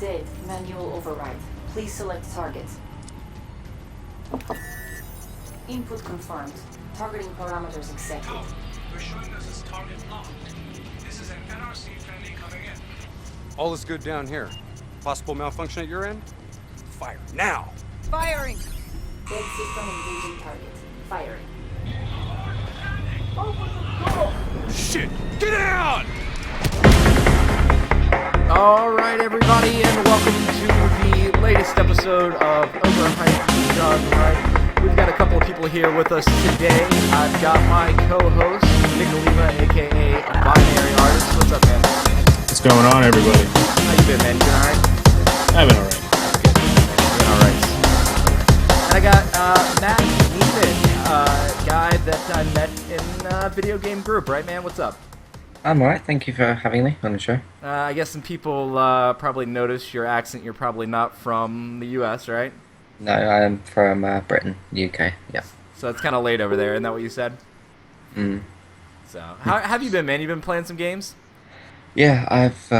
Dead. Manual override. Please select target. Input confirmed. Targeting parameters accepted. We're showing us as target locked. This is an NRC friendly coming in. All is good down here. Possible malfunction at your end? Fire now! Firing! Dead system engaging target. Firing. Shit! Get down! Alright everybody, and welcome to the latest episode of Overhype Done Right. We've got a couple of people here with us today. I've got my co-host, Nick Oliva, aka Binary Artist. What's up, man? What's going on, everybody? How you been, man? You been alright? I've been alright. Good. Been alright. And I got Matt Nemeth, guy that I met in a video game group, right, man? What's up? I'm alright, thank you for having me on the show. I guess some people probably notice your accent. You're probably not from the U.S., right? No, I'm from Britain, UK, yeah. So it's kind of late over there, isn't that what you said? So, how have you been, man? You been playing some games? Yeah, I've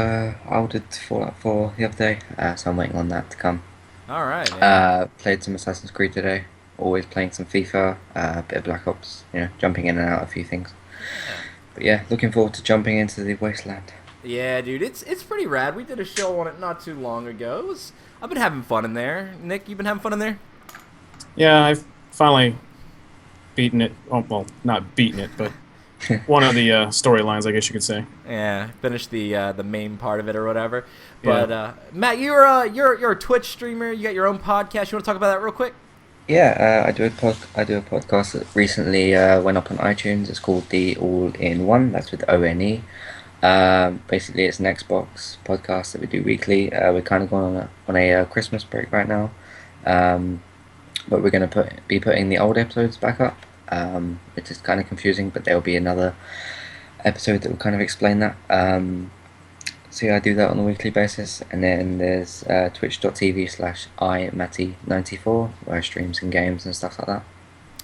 ordered Fallout 4 the other day, so I'm waiting on that to come. Alright, man. Played some Assassin's Creed today, always playing some FIFA, a bit of Black Ops, jumping in and out of a few things. But yeah, looking forward to jumping into the wasteland. Yeah, dude, it's pretty rad. We did a show on it not too long ago. I've been having fun in there. Nick, you been having fun in there? Yeah, I've finally beaten it. Oh, well, not beaten it, but one of the storylines, I guess you could say. Yeah, finished the main part of it or whatever. But Matt, you're a Twitch streamer. You got your own podcast. You want to talk about that real quick? Yeah, I do a podcast that recently went up on iTunes. It's called The All-in-One. That's with O-N-E. Basically, it's an Xbox podcast that we do weekly. We're kind of going on a Christmas break right now, but we're going to be putting the old episodes back up. Which is kind of confusing, but there will be another episode that will kind of explain that. So yeah, I do that on a weekly basis, and then there's twitch.tv/imatty94 where I stream some games and stuff like that.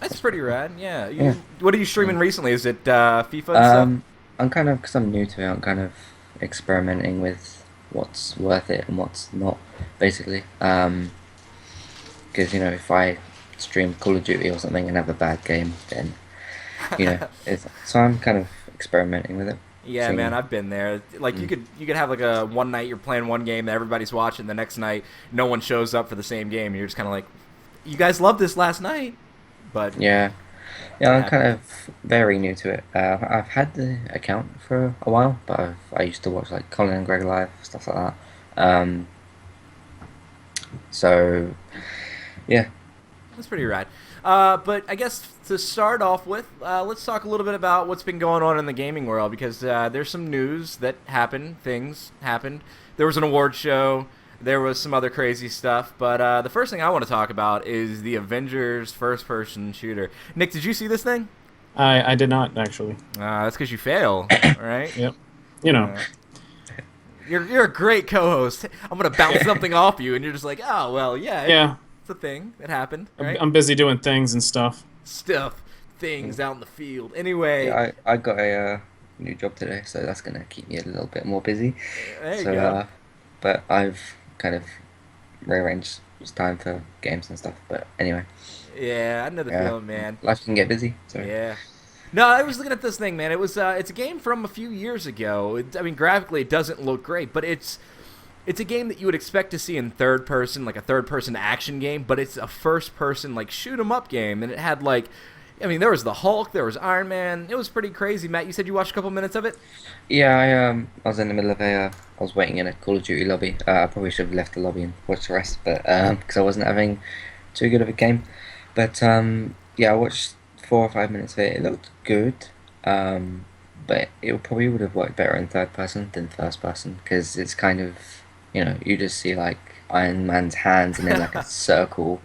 That's pretty rad. Yeah. Yeah. What are you streaming recently? Is it FIFA and stuff? I'm kind of, because I'm new to it, I'm kind of experimenting with what's worth it and what's not, basically. Because, if I stream Call of Duty or something and have a bad game, then, so I'm kind of experimenting with it. Yeah, man, I've been there. Like, you could have like a one night you're playing one game that everybody's watching, the next night no one shows up for the same game, and you're just kind of like, you guys loved this last night, but yeah, I'm kind of very new to it. I've had the account for a while, but I used to watch like Colin and Greg Live, stuff like that. So yeah, that's pretty rad. But I guess to start off with, let's talk a little bit about what's been going on in the gaming world, because there's some news that happened. Things happened. There was an award show. There was some other crazy stuff. But the first thing I want to talk about is the Avengers first-person shooter. Nick, did you see this thing? I did not, actually. That's because you fail, right? Yep. You're a great co-host. I'm going to bounce something off you, and you're just like, oh, well, Yeah. It's a thing that happened, right? I'm busy doing things and stuff. Things out in the field. Anyway. Yeah, I got a new job today, so that's going to keep me a little bit more busy. There you go. But I've kind of rearranged time for games and stuff. But anyway. Yeah, I know the feeling, man. Life can get busy. So. Yeah. No, I was looking at this thing, man. It's a game from a few years ago. Graphically, it doesn't look great, but it's a game that you would expect to see in third person, like a third person action game, but it's a first person like shoot 'em up game, and it had there was the Hulk, there was Iron Man. It was pretty crazy. Matt, you said you watched a couple minutes of it? Yeah, I was in the middle of I was waiting in a Call of Duty lobby. I probably should have left the lobby and watched the rest, but because I wasn't having too good of a game. But yeah, I watched 4 or 5 minutes of it. It looked good, but it probably would have worked better in third person than first person, because it's kind of, you just see like Iron Man's hands and then like a circle,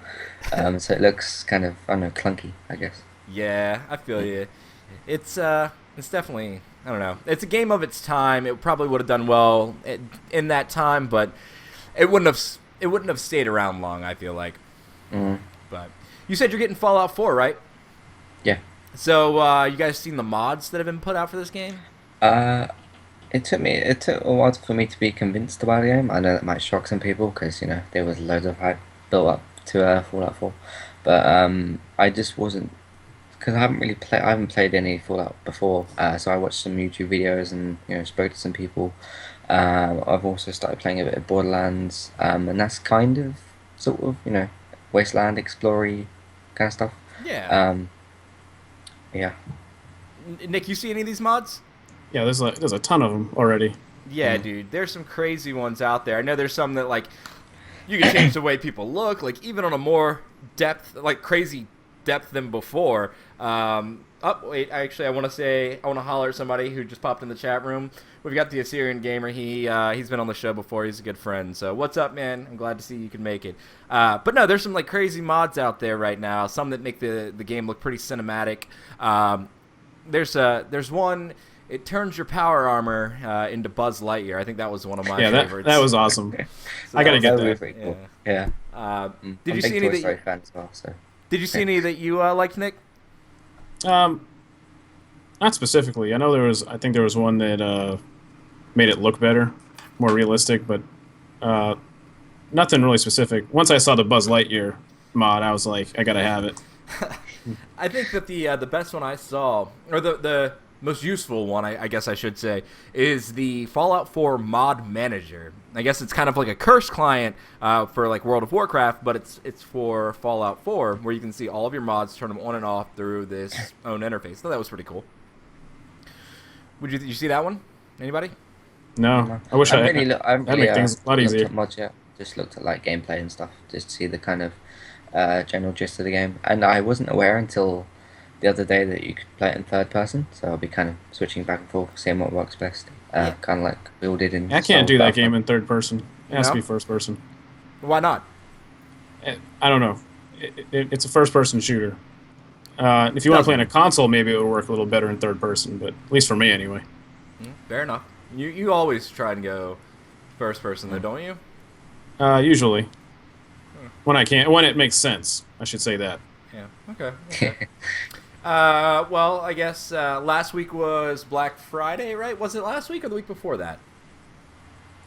so it looks kind of, I don't know, clunky, I guess. Yeah, I feel you. It's definitely, I don't know. It's a game of its time. It probably would have done well in that time, but it wouldn't have stayed around long, I feel like. But you said you're getting Fallout 4, right? Yeah. So you guys seen the mods that have been put out for this game? it took a while for me to be convinced about the game. I know that might shock some people because there was loads of hype built up to Fallout 4, but I just wasn't, because I haven't played any Fallout before. So I watched some YouTube videos and spoke to some people. I've also started playing a bit of Borderlands, and that's kind of sort of wasteland explory kind of stuff. Yeah. Yeah. Nick, you see any of these mods? Yeah, there's a ton of them already. Yeah, dude. There's some crazy ones out there. I know there's some that, like, you can change the way people look, like, even on a more crazy depth than before. Wait, actually, I want to holler at somebody who just popped in the chat room. We've got the Assyrian Gamer. He's been on the show before. He's a good friend. So what's up, man? I'm glad to see you can make it. But no, there's some like crazy mods out there right now. Some that make the game look pretty cinematic. There's one. It turns your power armor into Buzz Lightyear. I think that was one of my favorites. that was awesome. So I gotta get that. that. Cool. Yeah. Did you I'm a see big any Toy that? Story fan as well, so. Did you see any that you liked, Nick? Not specifically. I think there was one that made it look better, more realistic, but nothing really specific. Once I saw the Buzz Lightyear mod, I was like, I gotta have it. I think that the best one I saw, or the most useful one, I guess I should say, is the Fallout 4 mod manager. I guess it's kind of like a curse client for like World of Warcraft, but it's for Fallout 4, where you can see all of your mods, turn them on and off through this own interface. So that was pretty cool. Did you see that one? Anybody? No, I wish I haven't really that'd make things a lot looked easier. at mods yet. Just looked at like gameplay and stuff, just to see the kind of general gist of the game. And I wasn't aware until the other day that you could play it in third person, so I'll be kind of switching back and forth, seeing what works best. Kind of like we did in. I can't do that Battlefront. game in third person. It has to No? be first person. Why not? I don't know. It's a first person shooter. If you want to play on a console, maybe it would work a little better in third person, but at least for me anyway. Fair enough. You always try and go first person, though, don't you? Usually. When it makes sense, I should say that. Yeah. Okay. Well, I guess last week was Black Friday, right? Was it last week or the week before that?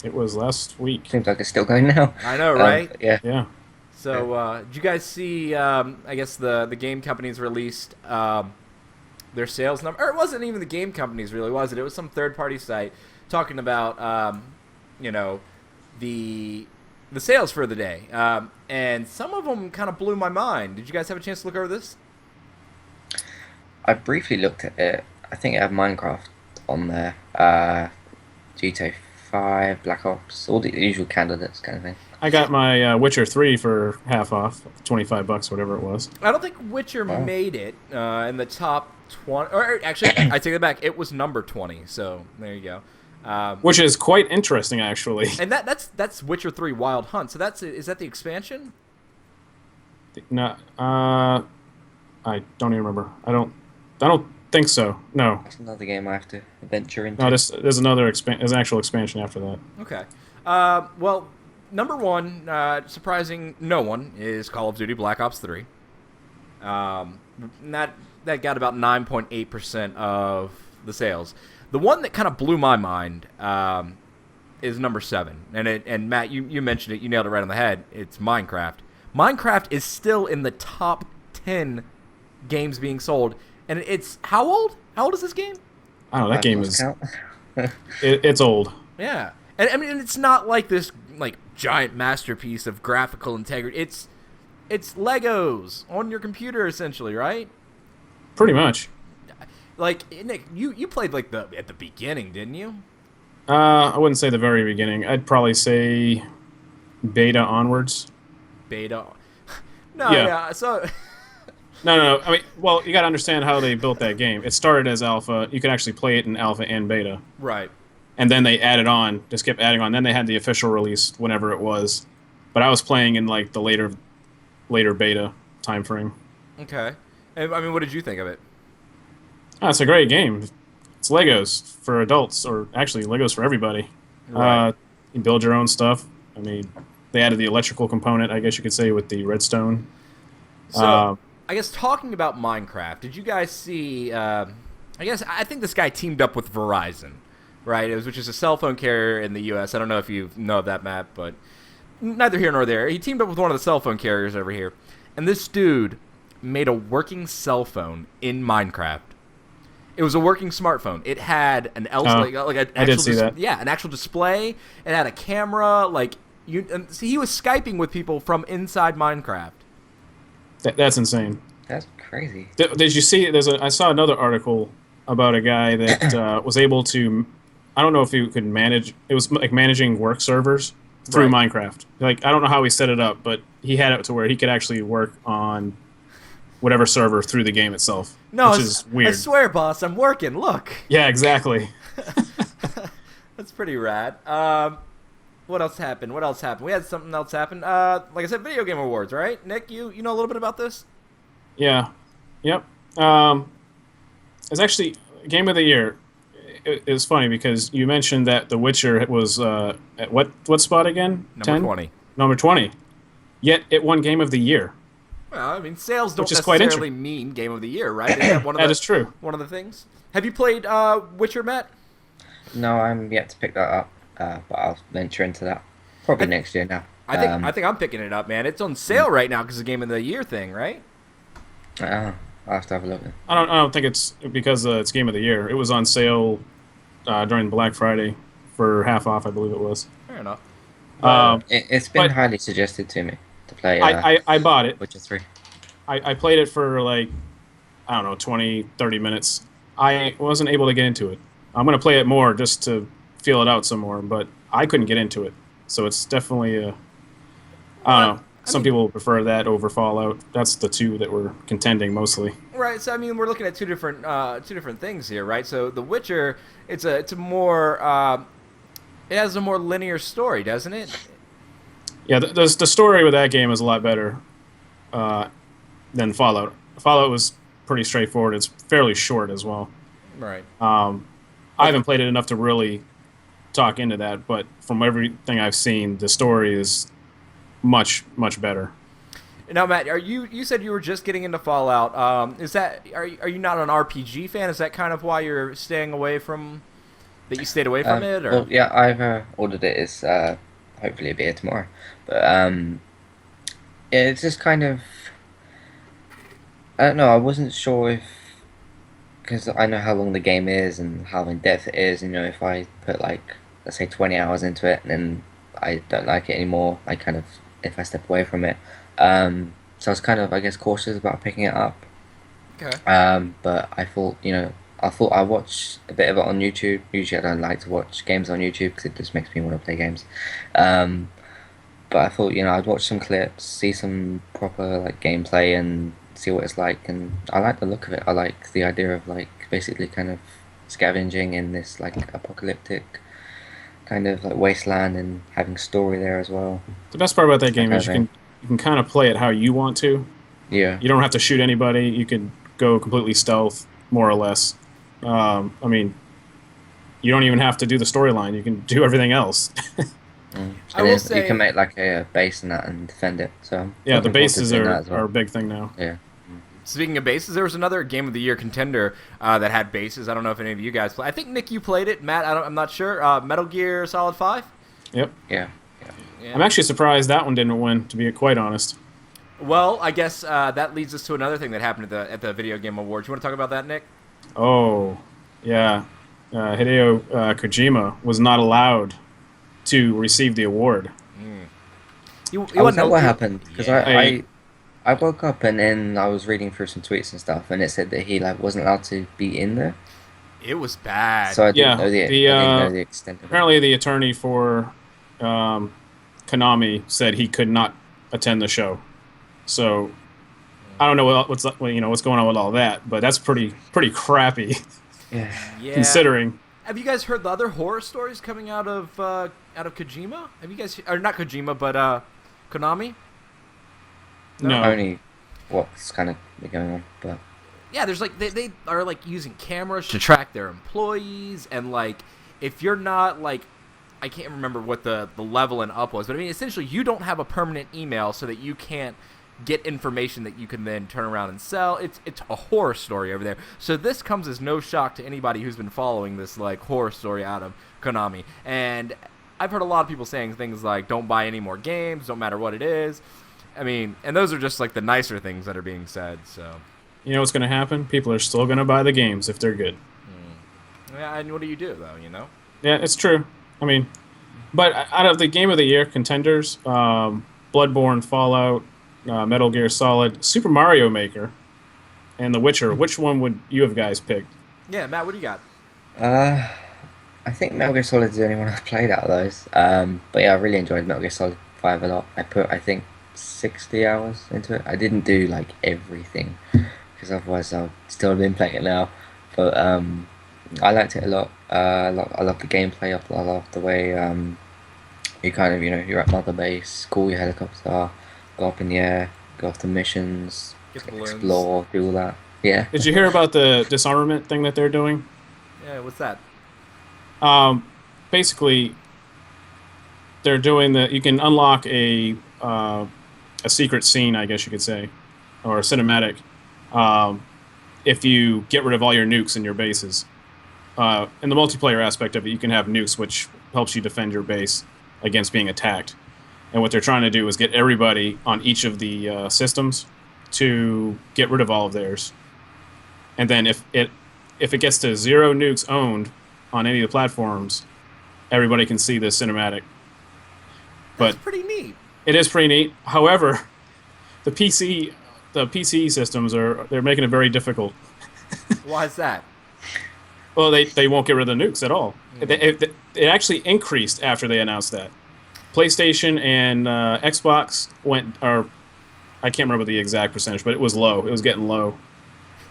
It was last week. Seems like it's still going now. I know, right? Yeah. Yeah. So, did you guys see? I guess the game companies released their sales number, or it wasn't even the game companies, really, was it? It was some third-party site talking about, the sales for the day, and some of them kind of blew my mind. Did you guys have a chance to look over this? I briefly looked at it. I think it had Minecraft on there, GTA 5, Black Ops, all the usual candidates kind of thing. I got my Witcher 3 for half off, $25, whatever it was. I don't think Witcher made it in the top 20. Or actually, I take it back. It was number 20. So there you go. Which is quite interesting, actually. And that's Witcher 3 Wild Hunt. So is that the expansion? No, I don't even remember. I don't think so. No. That's another game I have to venture into. No, there's there's an actual expansion after that. Okay. Well, number one, surprising no one, is Call of Duty Black Ops 3. That got about 9.8% of the sales. The one that kind of blew my mind is number 7. And Matt, you mentioned it. You nailed it right on the head. It's Minecraft. Minecraft is still in the top 10 games being sold. And it's how old? How old is this game? I don't know. That game is Count. it's old. Yeah. And I mean, it's not like this like giant masterpiece of graphical integrity. It's Legos on your computer essentially, right? Pretty much. Like Nick, you played like at the beginning, didn't you? I wouldn't say the very beginning. I'd probably say beta onwards. Beta. No, Yeah. yeah. So No. I mean, well, you got to understand how they built that game. It started as alpha. You could actually play it in alpha and beta. right. And then they added on, just kept adding on. Then they had the official release, whenever it was. But I was playing in like the later beta time frame. Okay. And, I mean, what did you think of it? Oh, it's a great game. It's Legos for adults, or actually Legos for everybody. Right. You build your own stuff. I mean, they added the electrical component, I guess you could say, with the redstone. So I guess talking about Minecraft, did you guys see? I think this guy teamed up with Verizon. right? Which is a cell phone carrier in the U.S. I don't know if you know that, Matt, but neither here nor there. He teamed up with one of the cell phone carriers over here, and this dude made a working cell phone in Minecraft. It was a working smartphone. It had an I did see that. Yeah, an actual display. It had a camera. He was Skyping with people from inside Minecraft. That's insane. That's crazy. Did you see? I saw another article about a guy that was able to. I don't know if he could manage. It was like managing work servers through Right. Minecraft. Like I don't know how he set it up, but he had it to where he could actually work on whatever server through the game itself. No, which is weird. I swear, boss, I'm working. Look. Yeah, exactly. That's pretty rad. What else happened? We had something else happen. Like I said, Video Game Awards, right? Nick, you know a little bit about this? Yeah. Yep. It's actually Game of the Year. It was funny because you mentioned that The Witcher was at what spot again? Number 10? 20. Number 20. Yet it won Game of the Year. Well, I mean, sales don't Which is quite necessarily mean Game of the Year, right? Isn't that That is true. One of the things. Have you played Witcher, Matt? No, I'm yet to pick that up, but I'll venture into that probably next year now. I think I'm picking it up, man. It's on sale right now because of the Game of the Year thing, right? I'll have to have a look. Then. I don't think it's because it's Game of the Year. It was on sale during Black Friday for half off, I believe it was. Fair enough. It's been but- highly suggested to me to play I bought it. Witcher 3. I played it for like, I don't know, 20, 30 minutes. I wasn't able to get into it. I'm going to play it more just to feel it out some more, but I couldn't get into it. So it's definitely I don't know. Some people prefer that over Fallout. That's the two that were contending mostly. Right, so I mean, we're looking at two different things here, right? So The Witcher, it's a more it has a more linear story, doesn't it? Yeah, the story with that game is a lot better than Fallout. Fallout was pretty straightforward. It's fairly short as well. Right. I haven't played it enough to really talk into that, but from everything I've seen, the story is much better. Now, Matt, you said you were just getting into Fallout. Are you not an RPG fan? Is that kind of why you're staying away from that? You stayed away from it, or Well, yeah, I've ordered it. It's hopefully it'll be here tomorrow. But yeah, it's just kind of I don't know. I wasn't sure if because I know how long the game is and how in depth it is. You know, if I put like let's say 20 hours into it and then I don't like it anymore, I kind of if I step away from it. So I was kind of I guess cautious about picking it up. okay. But I thought I watched a bit of it on YouTube. Usually I don't like to watch games on YouTube because it just makes me want to play games. But I thought I'd watch some clips, see some proper like gameplay and see what it's like, and I like the look of it. I like the idea of like basically kind of scavenging in this like apocalyptic kind of like wasteland and having story there as well. The best part about that game Okay, is you can kind of play it how you want to. Yeah. You don't have to shoot anybody. You can go completely stealth, more or less. I mean, you don't even have to do the storyline. You can do everything else. I will And say- you can make like a base in that and defend it. So I'm Yeah, the looking forward to bases doing are that as well. a big thing now. Yeah. Speaking of bases, there was another Game of the Year contender that had bases. I don't know if any of you guys play. I think Nick, you played it. Matt, I'm not sure. Metal Gear Solid 5. Yep. Yeah. Yeah. I'm actually surprised that one didn't win, to be quite honest. Well, I guess that leads us to another thing that happened at the Video Game Awards. You want to talk about that, Nick? Oh, yeah. Hideo Kojima was not allowed to receive the award. Oh, is that what happened? Because Yeah. I woke up and then I was reading through some tweets and stuff, and it said that he like wasn't allowed to be in there. It was bad. So I didn't Yeah, know I the, didn't know the extent of it. Apparently, the attorney for Konami said he could not attend the show. So I don't know what's going on with all that, but that's pretty crappy Yeah. yeah. considering. Have you guys heard the other horror stories coming out of Kojima? Have you guys, or not Kojima, but Konami? No. Only what's kind of been going on, but Yeah, there's like they are like using cameras to track their employees, and like if you're not like, I can't remember what the level and up was, but I mean essentially you don't have a permanent email so that you can't get information that you can then turn around and sell. It's a horror story over there. So this comes as no shock to anybody who's been following this like horror story out of Konami. And I've heard a lot of people saying things like, don't buy any more games, don't matter what it is. I mean, and those are just like the nicer things that are being said. So, You know what's going to happen? People are still going to buy the games if they're good. yeah, and what do you do though? Yeah, it's true. I mean, but out of the Game of the Year contenders, Bloodborne, Fallout, Metal Gear Solid, Super Mario Maker, and The Witcher, which one would you have guys picked? Yeah, Matt, what do you got? I think Metal Gear Solid is the only one I've played out of those. But yeah, I really enjoyed Metal Gear Solid 5 a lot. I put, I think, 60 hours into it. I didn't do like everything because otherwise I'll still have been playing it now. But I liked it a lot. I love the gameplay. I love the way you kind of, you're at Mother Base, call your helicopter, go up in the air, go off the missions, Get the balloons. explore, do all that. Yeah. Did you hear about the disarmament thing that they're doing? Yeah, what's that? Basically, they're doing you can unlock a secret scene, I guess you could say, or a cinematic, if you get rid of all your nukes in your bases. In the multiplayer aspect of it, you can have nukes, which helps you defend your base against being attacked. And what they're trying to do is get everybody on each of the systems to get rid of all of theirs. And then if it gets to 0 nukes owned on any of the platforms, everybody can see this cinematic. But That's pretty neat. it is pretty neat. However, the PC systems they're making it very difficult. Why is that? Well, they won't get rid of the nukes at all. It actually increased after they announced that. PlayStation and Xbox I can't remember the exact percentage, but it was low. It was getting low.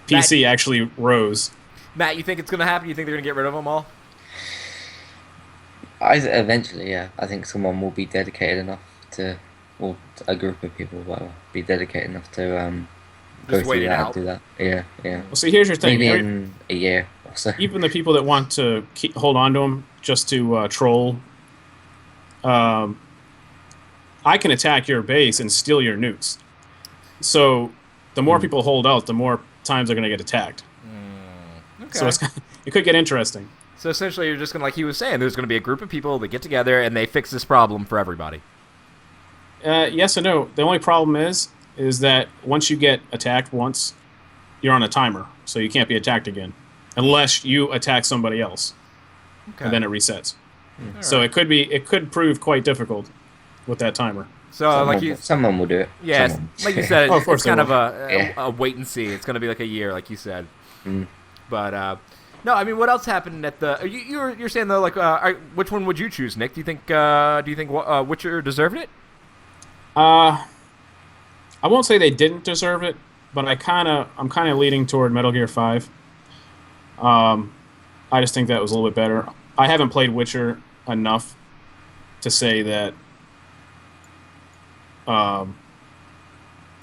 PC actually rose. Matt, you think it's going to happen? You think they're going to get rid of them all? Eventually, yeah. I think someone will be dedicated enough or a group of people will be dedicated enough to go Just wait through it that out. and do that. Yeah, yeah. Well, see, here's your thing. Maybe in a year or so. Even the people that want to hold on to them just to troll, I can attack your base and steal your nukes. So the more people hold out, the more times they're going to get attacked. Okay. So it could get interesting. So essentially, you're just going to, like he was saying, there's going to be a group of people that get together and they fix this problem for everybody. Yes and no. The only problem is that once you get attacked once, you're on a timer, so you can't be attacked again, unless you attack somebody else, Okay. and then it resets. So it could prove quite difficult with that timer. So Someone will do it. yeah, Someone. like you said, Oh, of course it's kind they of will. a wait and see. It's going to be like a year, like you said. Mm. But no, I mean, what else happened at the? You're saying though, like, which one would you choose, Nick? Do you think Witcher deserved it? I won't say they didn't deserve it, but I'm kind of leaning toward Metal Gear 5. I just think that was a little bit better. I haven't played Witcher enough to say that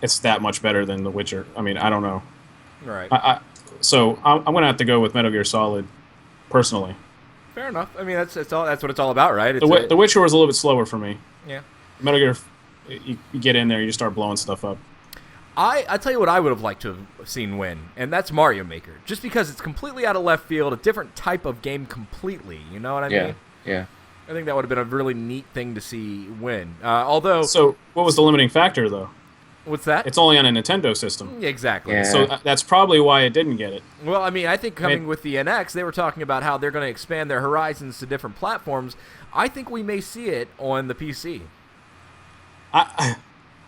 it's that much better than The Witcher. I mean, I don't know. Right. So I'm going to have to go with Metal Gear Solid, personally. Fair enough. I mean, that's what it's all about, right? The Witcher was a little bit slower for me. Yeah. Metal Gear, you get in there, you just start blowing stuff up. I tell you what I would have liked to have seen win, and that's Mario Maker. Just because it's completely out of left field, a different type of game completely. You know what I mean? Yeah. I think that would have been a really neat thing to see win. Although, So what was the limiting factor, though? what's that? It's only on a Nintendo system. Yeah, exactly. Yeah. So that's probably why it didn't get it. Well, I mean, I think coming with the NX, they were talking about how they're going to expand their horizons to different platforms. I think we may see it on the PC.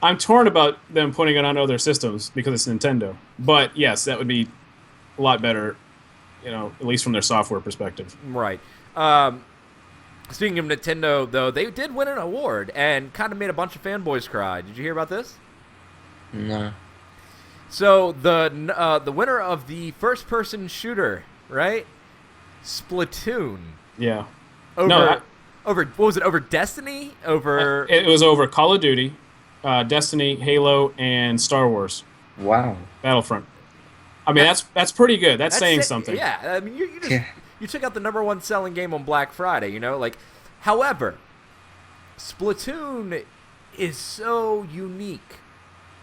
I'm torn about them putting it on other systems because it's Nintendo. But yes, that would be a lot better, at least from their software perspective. Right. Speaking of Nintendo, though, they did win an award and kind of made a bunch of fanboys cry. Did you hear about this? No. So the winner of the first-person shooter, right? Splatoon. Yeah. Over what was it? Over Destiny? Over It was over Call of Duty, Destiny, Halo, and Star Wars Wow. Battlefront. I mean, that's pretty good. That's saying something. Yeah, I mean, you just Yeah. you took out the #1 selling game on Black Friday. However, Splatoon is so unique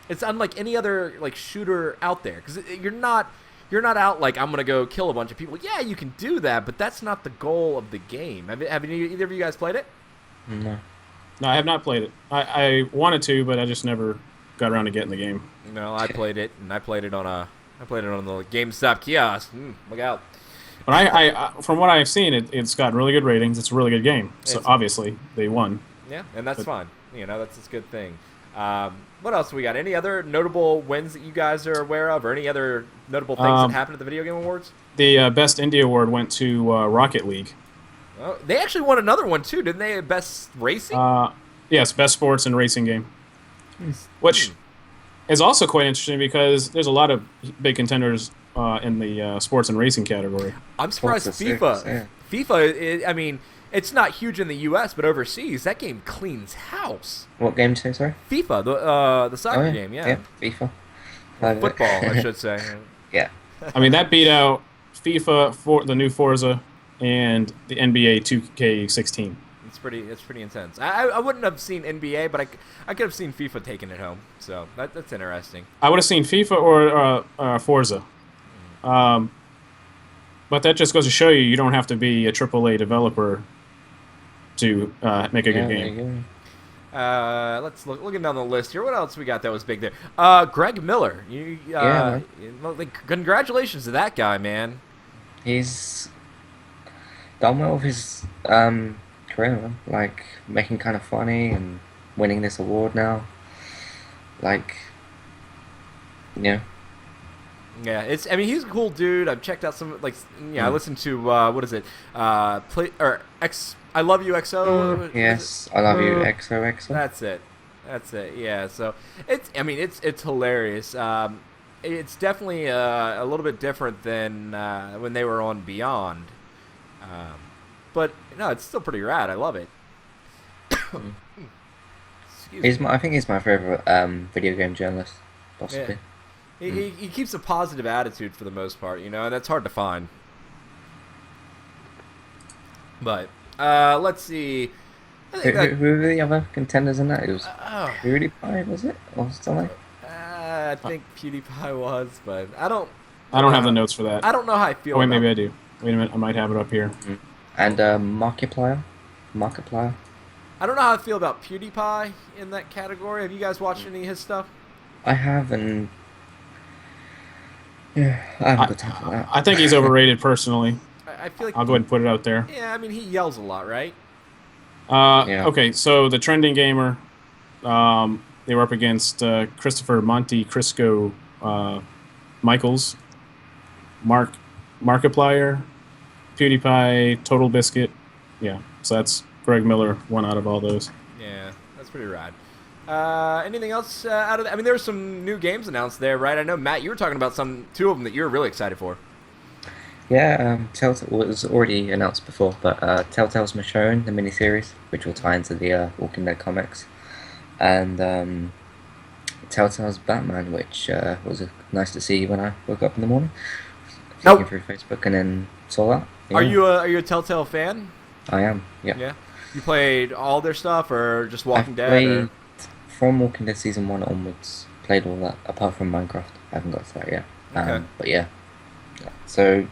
It's unlike any other like shooter out there because you're not out like I'm gonna go kill a bunch of people. Yeah, you can do that, but that's not the goal of the game. Have either of you guys played it? No. No, I have not played it. I wanted to, but I just never got around to getting the game. No, I played it, and I played it on the GameStop kiosk. Look out! But I from what I've seen, it's got really good ratings. It's a really good game. So obviously they won. Yeah, and that's fine. That's a good thing. What else we got? Any other notable wins that you guys are aware of, or any other notable things that happened at the Video Game Awards? The Best Indie Award went to Rocket League. Oh, they actually won another one too, didn't they? Best Racing? Yes, Best Sports and Racing Game. Which is also quite interesting because there's a lot of big contenders in the sports and racing category. I'm surprised FIFA. FIFA, I mean, it's not huge in the U.S., but overseas, that game cleans house. What game too, sorry? FIFA, the soccer game, yeah. FIFA. Football, I should say. Yeah. I mean, that beat out FIFA, for the new Forza, and the NBA 2K16. It's pretty intense. I wouldn't have seen NBA, but I could have seen FIFA taking it home. So that's interesting. I would have seen FIFA or Forza. But that just goes to show you don't have to be a AAA developer to make a good game. Let's looking down the list here. What else we got that was big there? Greg Miller. Congratulations to that guy, man. He's done well with his career, like making kind of funny and winning this award now. Like, yeah. Yeah, I mean, he's a cool dude. I've checked out some I listened to what is it? I Love You XO. Yes, I Love You XOXO. That's it. Yeah. So it's hilarious. It's definitely a little bit different than when they were on Beyond. But no, it's still pretty rad. I love it. I think he's my favorite video game journalist, possibly. Yeah. He keeps a positive attitude for the most part, and that's hard to find. But let's see. Who were the other contenders in that? It was PewDiePie, was it, or something? I think PewDiePie was, but I don't have the notes for that. I don't know how I feel. Wait, maybe I do. Wait a minute, I might have it up here. And Markiplier. I don't know how I feel about PewDiePie in that category. Have you guys watched any of his stuff? I have, and yeah, I haven't got time for that. I think he's overrated personally. I feel like I'll go ahead and put it out there. Yeah, I mean, he yells a lot, right? Yeah. Okay, so the trending gamer, they were up against Christopher Monte Crisco Michaels, Markiplier, PewDiePie, Total Biscuit. Yeah, so that's Greg Miller, one out of all those. Yeah, that's pretty rad. Anything else out of that? I mean, there were some new games announced there, right? I know, Matt, you were talking about two of them that you were really excited for. Yeah, Telltale, it was already announced before, but Telltale's Michonne, the miniseries, which will tie into the Walking Dead comics, and Telltale's Batman, which was nice to see when I woke up in the morning, looking through Facebook, and then saw that. Yeah. Are you a Telltale fan? I am. Yeah. Yeah. You played all their stuff, or just Walking Dead? Played from Walking Dead season 1 onwards. Played all that apart from Minecraft. I haven't got to that yet. Okay. But yeah. So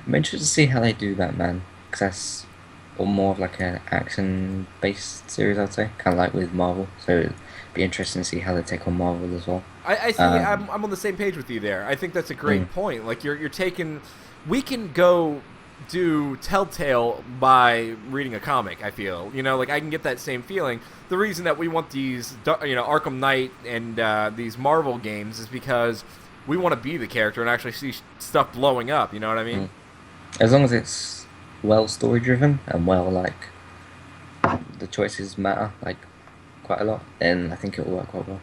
I'm interested to see how they do Batman, because that's more of like an action-based series, I'd say, kind of like with Marvel. So it'd be interesting to see how they take on Marvel as well. I see. I'm on the same page with you there. I think that's a great point. Like you're taking. We can go do Telltale by reading a comic. I feel like I can get that same feeling. The reason that we want these Arkham Knight and these Marvel games is because we want to be the character and actually see stuff blowing up. You know what I mean? As long as it's well story driven and the choices matter quite a lot, then I think it will work quite well.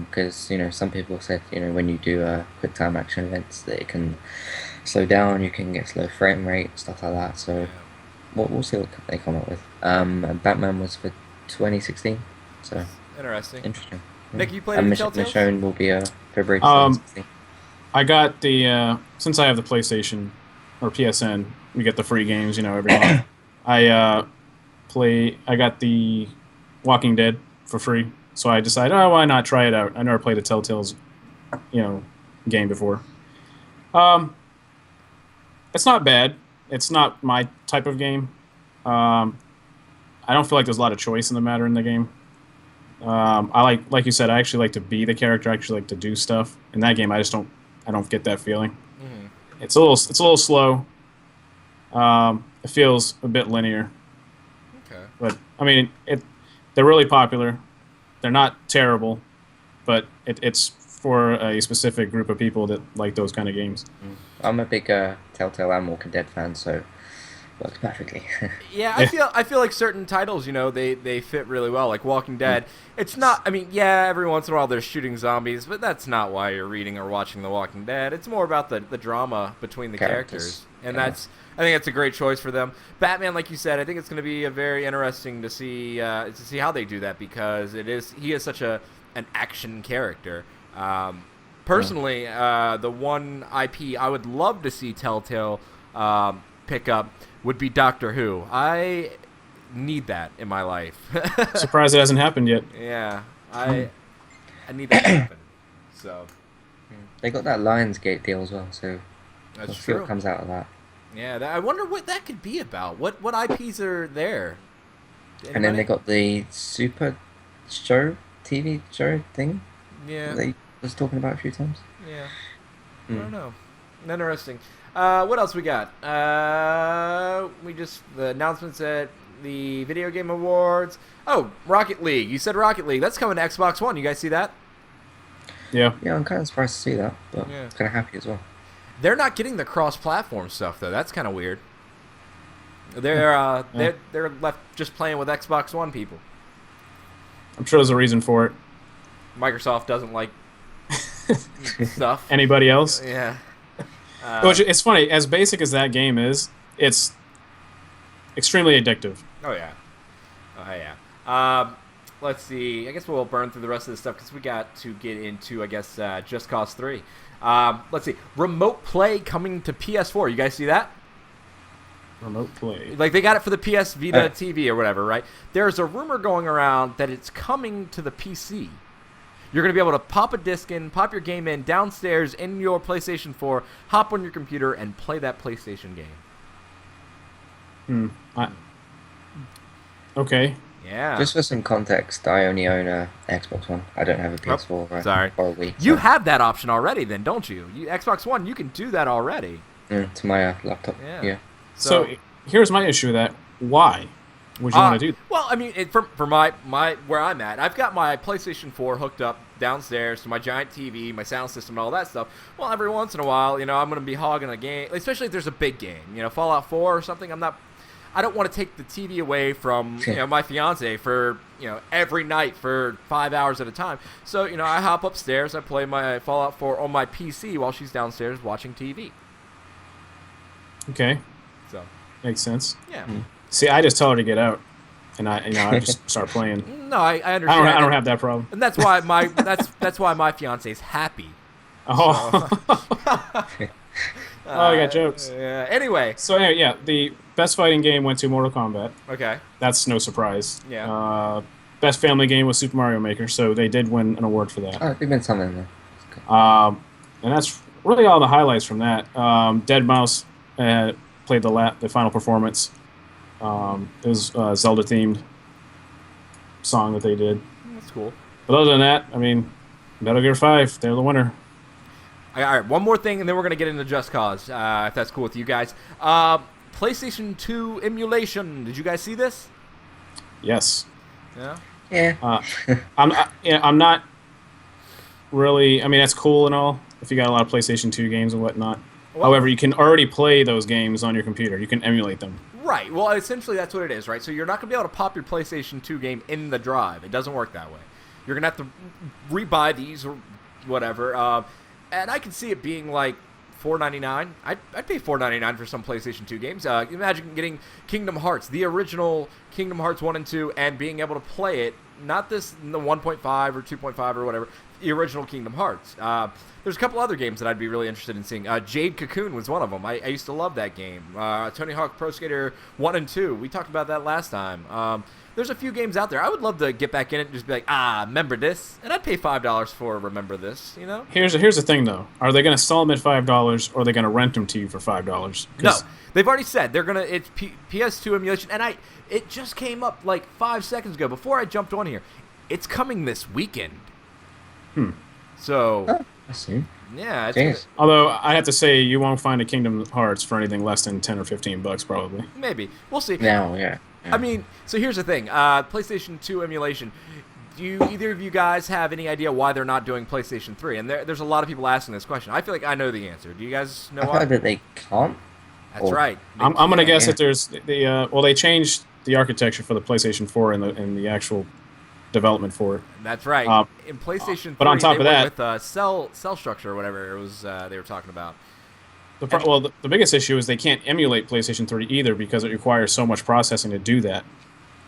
Because some people said when you do quick time action events that it can slow down, you can get slow frame rate, stuff like that. So we'll see what they come up with. And Batman was for 2016, so interesting. Yeah. Nick, you played and Telltale? Michonne will be February 2016. I got the since I have the PlayStation or PSN, we get the free games every month. I got the Walking Dead for free, So I decided, oh, why not try it out? I never played a Telltale's, game before. It's not bad. It's not my type of game. I don't feel like there's a lot of choice in the matter in the game. I like you said, I actually like to be the character. I actually like to do stuff. In that game, I don't get that feeling. Mm-hmm. It's a little slow. It feels a bit linear. Okay. But I mean, they're really popular. They're not terrible, but it's for a specific group of people that like those kind of games. I'm a big Telltale and Walking Dead fan, so works perfectly. Yeah, I feel like certain titles, they fit really well. Like Walking Dead, it's not. I mean, yeah, every once in a while they're shooting zombies, but that's not why you're reading or watching The Walking Dead. It's more about the drama between the characters, and I think that's a great choice for them. Batman, like you said, I think it's going to be a very interesting to see how they do that, because he is such an action character. Personally, the one IP I would love to see Telltale pick up would be Doctor Who. I need that in my life. Surprised it hasn't happened yet. Yeah, I need that to happen. So they got that Lionsgate deal as well, so that's we'll see true. what comes out of that. Yeah, I wonder what that could be about. What IPs are there? Anybody? And then they got the Super Show TV show thing. Yeah, They was talking about a few times. yeah. I don't know. Interesting. What else we got? The announcements at the Video Game Awards. Oh, Rocket League. You said Rocket League. That's coming to Xbox One. You guys see that? Yeah. Yeah, I'm kind of surprised to see that, but Yeah. I'm kind of happy as well. They're not getting the cross-platform stuff though. That's kind of weird. They're left just playing with Xbox One people. I'm sure there's a reason for it. Microsoft doesn't like stuff. Anybody else? Yeah. Which, it's funny, as basic as that game is, it's extremely addictive. Oh yeah. Oh yeah. Let's see. I guess we'll burn through the rest of this stuff because we got to get into, I guess, Just Cause 3. Let's see. Remote play coming to PS4. You guys see that? Remote play. Like, they got it for the PS Vita TV or whatever, right? There's a rumor going around that it's coming to the PC. You're going to be able to pop a disc in, pop your game in downstairs in your PlayStation 4, hop on your computer, and play that PlayStation game. Okay. Yeah. Just for some context, I only own a Xbox One. I don't have a PS4 sorry. or a Wii. You have that option already then, don't you? Xbox One, you can do that already. To my laptop. Yeah. Yeah. So here's my issue with that. Why would you want to do that? Well, I mean, for my where I'm at, I've got my PlayStation 4 hooked up downstairs to my giant TV, my sound system, and all that stuff. Well, every once in a while, I'm going to be hogging a game, especially if there's a big game, Fallout 4 or something. I don't want to take the TV away from my fiance for every night for 5 hours at a time. So I hop upstairs, I play my Fallout 4 on my PC while she's downstairs watching TV. Okay. So makes sense. yeah. See, I just tell her to get out, and I just start playing. No, I understand. I don't have that problem. And that's why that's why my fiance's happy. Oh. I got jokes. Anyway. So anyway, yeah, the best fighting game went to Mortal Kombat. Okay. That's no surprise. Yeah. Best family game was Super Mario Maker, so they did win an award for that. Oh, there've been something there. And that's really all the highlights from that. Dead Mouse played the final performance. It was a Zelda-themed song that they did. That's cool. But other than that, I mean, Metal Gear 5, they're the winner. All right, one more thing, and then we're going to get into Just Cause, if that's cool with you guys. PlayStation 2 Emulation. Did you guys see this? Yes. Yeah? Yeah. I'm not really... I mean, that's cool and all, if you got a lot of PlayStation 2 games and whatnot. Well, however, you can already play those games on your computer. You can emulate them. Right. Well, essentially that's what it is, right? So you're not going to be able to pop your PlayStation 2 game in the drive. It doesn't work that way. You're going to have to rebuy these or whatever. And I can see it being like $4.99. I'd pay $4.99 for some PlayStation 2 games. Imagine getting Kingdom Hearts, the original Kingdom Hearts 1 and 2, and being able to play it, not the 1.5 or 2.5 or whatever. the original Kingdom Hearts. There's a couple other games that I'd be really interested in seeing. Jade Cocoon was one of them. I used to love that game. Tony Hawk Pro Skater 1 and 2. We talked about that last time. There's a few games out there. I would love to get back in it and just be like, remember this? And I'd pay $5 for Remember This, you know? Here's the thing, though. Are they going to sell them at $5, or are they going to rent them to you for $5? No. They've already said they're going to... It's PS2 Emulation. And it just came up like 5 seconds ago before I jumped on here. It's coming this weekend. So... I see. Yeah. Jeez. Although, I have to say, you won't find a Kingdom Hearts for anything less than $10 or $15, probably. Maybe. We'll see. No, yeah. I mean, so here's the thing. PlayStation 2 emulation. Do either of you guys have any idea why they're not doing PlayStation 3? And there's a lot of people asking this question. I feel like I know the answer. Do you guys know I why? heard that they can't. That's right. I'm going to guess yeah. that there's they changed the architecture for the PlayStation 4 and the actual development for it. That's right. In PlayStation 3, but on top they of went that, with cell structure or whatever it was they were talking about. The biggest issue is they can't emulate PlayStation 3 either because it requires so much processing to do that.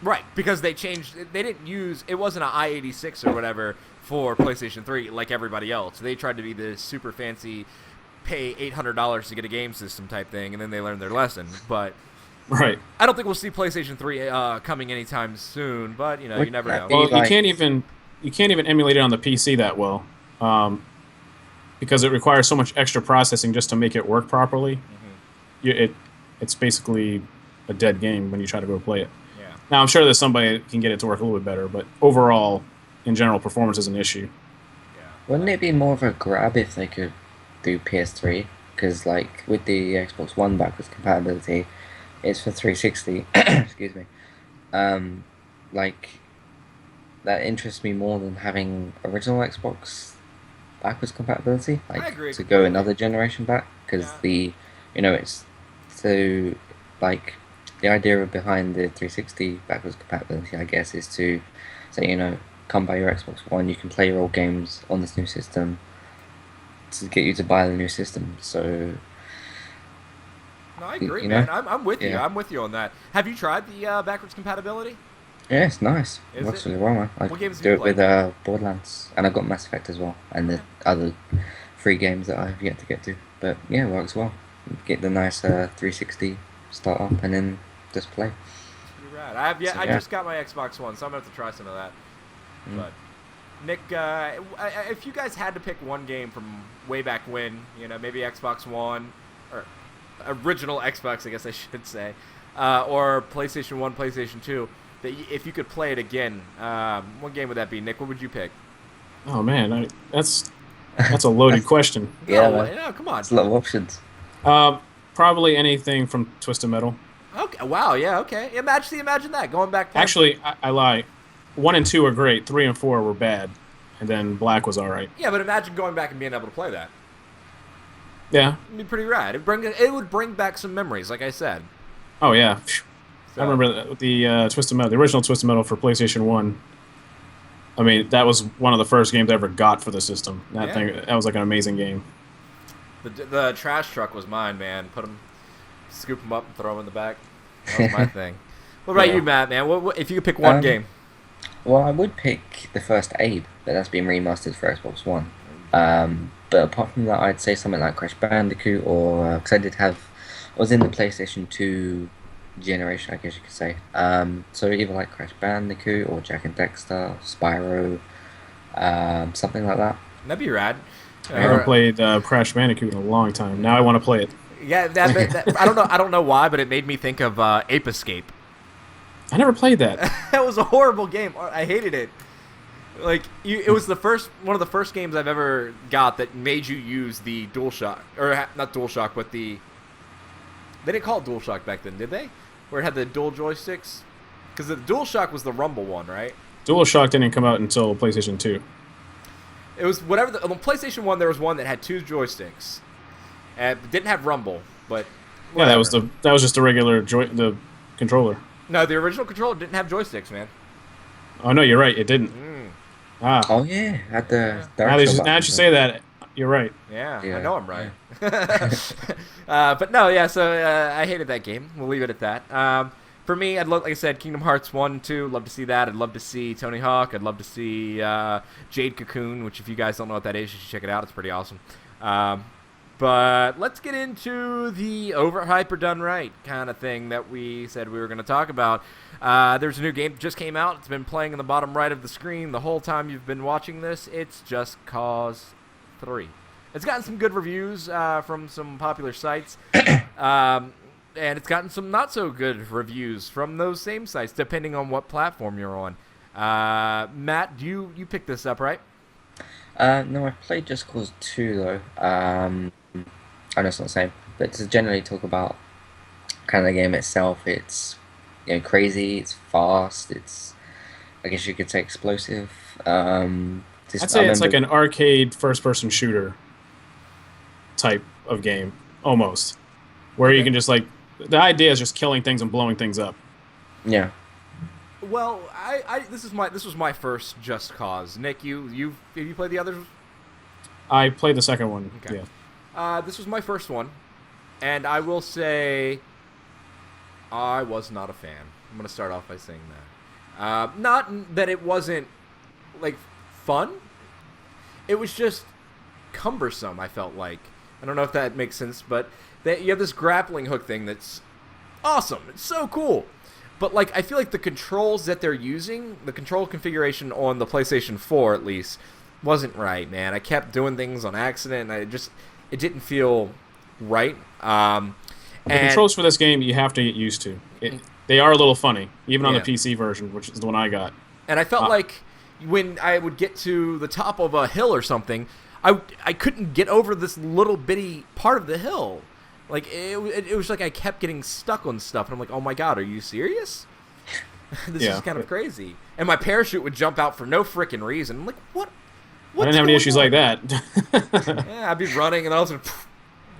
Right, because they changed. They didn't use. It wasn't an i86 or whatever for PlayStation 3 like everybody else. They tried to be the super fancy, pay $800 to get a game system type thing, and then they learned their lesson. But Right. I don't think we'll see PlayStation 3 coming anytime soon. But you never know. Well, Like- you can't even emulate it on the PC that well, because it requires so much extra processing just to make it work properly. It's basically a dead game when you try to go play it. Yeah. Now I'm sure that somebody can get it to work a little bit better, but overall, in general, performance is an issue. Wouldn't it be more of a grab if they could do PS3? Because, like, with the Xbox One backwards compatibility, it's for 360. Excuse me. Like, that interests me more than having original Xbox backwards compatibility. Like, I agree to go completely. another generation back. Because Yeah. it's so, like, the idea behind the 360 backwards compatibility, I guess, is to say, come buy your Xbox One, you can play your old games on this new system to get you to buy the new system. So No, I agree, you know? man. I'm with you. Yeah. I'm with you on that. Have you tried the backwards compatibility? yeah, it's nice. Is Works it? really well, man. I What games have do you it with Borderlands, and I've got Mass Effect as well, and the other 3 games that I've yet to get to. But yeah, it works well. Get the nice 360 start up and then just play. You're right. I So, I yeah. just got my Xbox One, so I'm gonna have to try some of that. But Nick, if you guys had to pick one game from way back when, maybe Xbox One or original Xbox, I guess I should say, or PlayStation 1, PlayStation 2, that if you could play it again, what game would that be? Nick, what would you pick? Oh man, that's a loaded question. Yeah, no, man. no, come on. There's a lot of options. Probably anything from Twisted Metal. Okay. Wow. Yeah. Okay. Imagine that going back. playing- Actually, I lie. 1 and 2 are great. 3 and 4 were bad, and then Black was all right. Yeah, but imagine going back and being able to play that. Yeah. It'd be pretty rad. It would bring back some memories, like I said. Oh yeah. So- I remember the Twisted Metal, the original Twisted Metal for PlayStation 1. I mean, that was one of the first games I ever got for the system. That was like an amazing game. The trash truck was mine, man. Scoop them up and throw them in the back. That was my thing. What about you, Matt, man? What if you could pick one game? Well, I would pick the first Abe, but that's been remastered for Xbox One. But apart from that, I'd say something like Crash Bandicoot, or because I was in the PlayStation 2 generation, I guess you could say. So either like Crash Bandicoot or Jack and Dexter, Spyro, something like that. That'd be rad. I haven't played Crash Bandicoot in a long time. Now I want to play it. Yeah, I don't know why, but it made me think of Ape Escape. I never played that. That was a horrible game. I hated it. Like it was one of the first games I've ever got that made you use the DualShock, or not DualShock, but they didn't call it DualShock back then, did they? Where it had the dual joysticks, because the DualShock was the Rumble one, right? DualShock didn't come out until PlayStation 2. It was whatever. On PlayStation 1, there was one that had 2 joysticks, and didn't have Rumble, but Yeah, that whatever. was just a regular the controller. No, the original controller didn't have joysticks, man. Oh no, you're right. It didn't. Ah, Oh yeah, at the now that you say that, you're right. Yeah, I Yeah, know I'm right. But no, yeah. So I hated that game. We'll leave it at that. For me, I'd love, like I said, Kingdom Hearts 1 and 2, love to see that. I'd love to see Tony Hawk. I'd love to see Jade Cocoon, which if you guys don't know what that is, you should check it out. It's pretty awesome. But let's get into the Overhype Done Right kind of thing that we said we were going to talk about. There's a new game that just came out. It's been playing in the bottom right of the screen the whole time you've been watching this. It's Just Cause 3. It's gotten some good reviews from some popular sites. And it's gotten some not-so-good reviews from those same sites, depending on what platform you're on. Matt, you picked this up, right? No, I played Just Cause 2, though. I know it's not the same, but to generally talk about kind of the game itself, it's crazy, it's fast, it's, I guess you could say, explosive. I'd say it's like an arcade first-person shooter type of game, almost, where you can just like... The idea is just killing things and blowing things up. Yeah. Well, this was my first Just Cause. Nick, have you played the others? I played the second one. Okay. Yeah. This was my first one, and I will say I was not a fan. I'm gonna start off by saying that. Not that it wasn't like fun. It was just cumbersome. I felt like, I don't know if that makes sense, but you have this grappling hook thing that's awesome. It's so cool. But like, I feel like the controls that they're using, the control configuration on the PlayStation 4 at least, wasn't right, man. I kept doing things on accident, and it didn't feel right. The controls for this game you have to get used to. They are a little funny, even on the PC version, which is the one I got. And I felt like when I would get to the top of a hill or something, I couldn't get over this little bitty part of the hill. Like, it was like I kept getting stuck on stuff, and I'm like, oh my god, are you serious? This is kind of crazy. And my parachute would jump out for no frickin' reason. I'm like, what? I didn't have any issues like that. Yeah, I'd be running, and all of a sudden,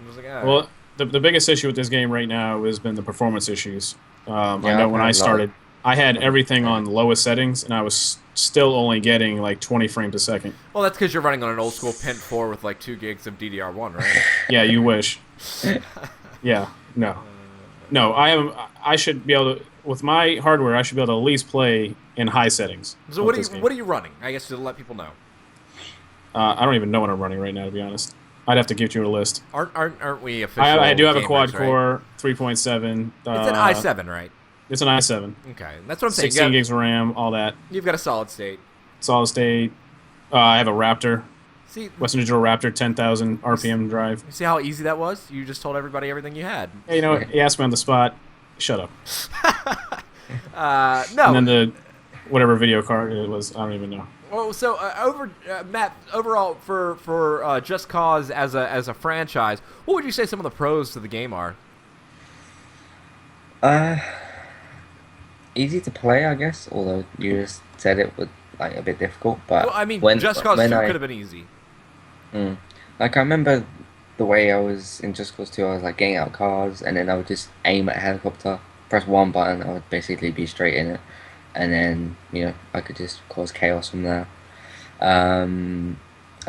I was like, ah. Well, the biggest issue with this game right now has been the performance issues. I know when I started, I had everything on lowest settings, and I was still only getting like 20 frames a second. Well, that's because you're running on an old school Pent 4 with like 2 gigs of DDR1, right? Yeah, you wish. Yeah, no. I should be able to, with my hardware, I should be able to at least play in high settings. So what are you running? I guess to let people know. I don't even know what I'm running right now, to be honest. I'd have to give you a list. Aren't we official? I do have gamers, a quad right? core 3.7. It's an i7, right? It's an i7. Okay, that's what I'm saying. 16 gigs of RAM, all that. You've got a solid state. Solid state. I have a Raptor. See, Western Digital Raptor 10,000 RPM drive. You see how easy that was? You just told everybody everything you had. Hey, you know what? You asked me on the spot. Shut up. No. And then the whatever video card it was, I don't even know. Well, so Matt, overall for Just Cause as a franchise, what would you say some of the pros to the game are? Easy to play, I guess. Although you just said it was like a bit difficult, but Well, I mean, Just Cause 2 could have been easy. Like I remember the way I was in Just Cause 2, I was like getting out cars, and then I would just aim at a helicopter, press one button, I would basically be straight in it, and then I could just cause chaos from there. I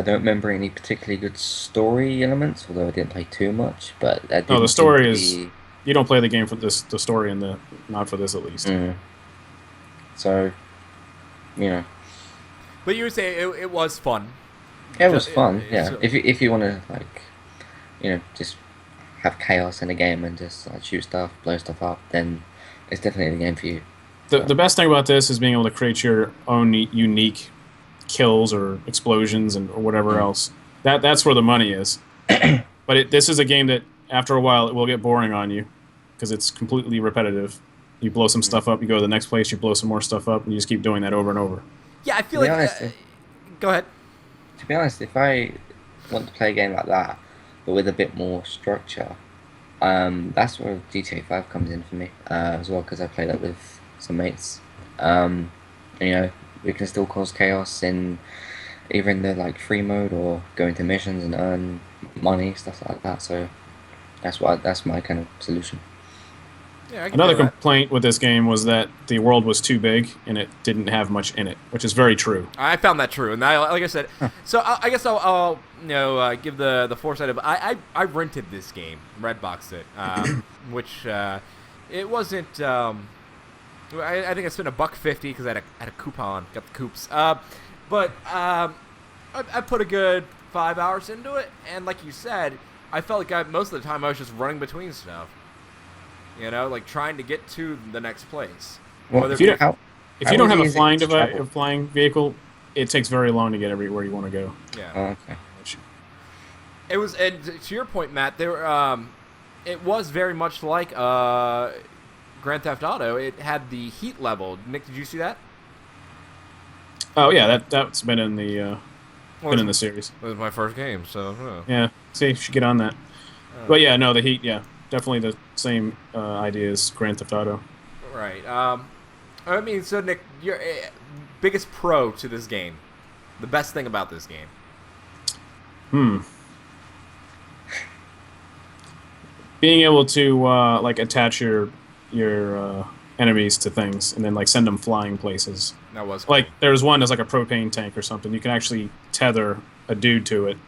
don't remember any particularly good story elements, although I didn't play too much. But the story is you don't play the game for the story and not for this at least. So, But you would say it was fun. It was fun, yeah. If you want to just have chaos in a game and just shoot stuff, blow stuff up, then it's definitely the game for you. The best thing about this is being able to create your own unique kills or explosions or whatever else. That's where the money is. But this is a game that after a while it will get boring on you because it's completely repetitive. You blow some stuff up, you go to the next place, you blow some more stuff up, and you just keep doing that over and over. Yeah, I feel like. Go ahead. To be honest, if I want to play a game like that, but with a bit more structure, that's where GTA 5 comes in for me as well, because I play that with some mates. We can still cause chaos in either in the free mode or go into missions and earn money, stuff like that. So that's my kind of solution. Yeah, another complaint with this game was that the world was too big and it didn't have much in it, which is very true. I found that true, and like I said, so I guess I'll give the foresight of I rented this game, Redboxed it, which it wasn't I think I spent $1.50 because I had a coupon, got the coops. But I put a good 5 hours into it, and like you said, I felt like most of the time I was just running between stuff. You know, like trying to get to the next place. Well, if you don't, if you don't have a easy flying to travel? flying vehicle, it takes very long to get everywhere you want to go. Yeah. Oh, okay. It was, and to your point, Matt, it was very much like Grand Theft Auto. It had the heat level. Nick, did you see that? Oh yeah, that's been in the series. It was my first game, so Yeah, see, you should get on that. But yeah, no, the heat, yeah, definitely the same idea as Grand Theft Auto. right. I mean, so Nick, your biggest pro to this game, the best thing about this game. Being able to like attach your enemies to things and then like send them flying places. That was cool. Like there's one that's like a propane tank or something. You can actually tether a dude to it,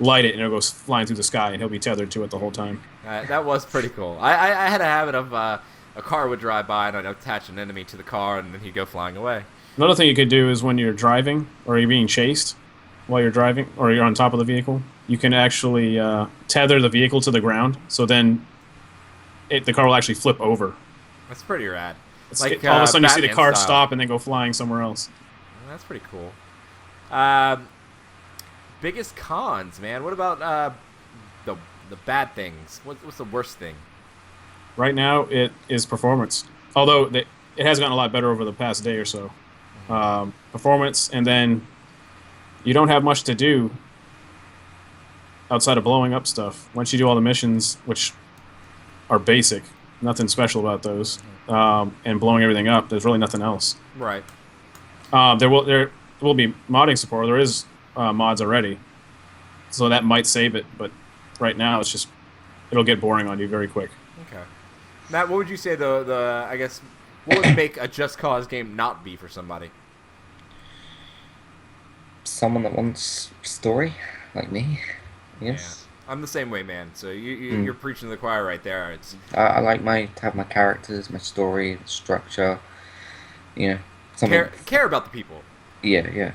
light it, and it'll go flying through the sky, and he'll be tethered to it the whole time. That was pretty cool. I had a habit of a car would drive by and I'd attach an enemy to the car and then he'd go flying away. Another thing you could do is when you're driving or you're being chased while you're driving or you're on top of the vehicle, you can actually tether the vehicle to the ground, so then the car will actually flip over. That's pretty rad. All of a sudden you see the Batman car style. stop and then go flying somewhere else. That's pretty cool. Biggest cons, man. What about the bad things? What's the worst thing? Right now, it is performance. Although it has gotten a lot better over the past day or so. Performance, and then you don't have much to do outside of blowing up stuff. Once you do all the missions, which are basic, nothing special about those, and blowing everything up, there's really nothing else. Right. There will be modding support. There is mods already, so that might save it. But right now, it'll get boring on you very quick. Okay. Matt, what would you say I guess what would make a Just Cause game not be for somebody? Someone that wants story, like me. Yes. Yeah. I'm the same way, man. So you're preaching to the choir right there. It's I like to have my characters, my story, structure. You know, something. care about the people. Yeah.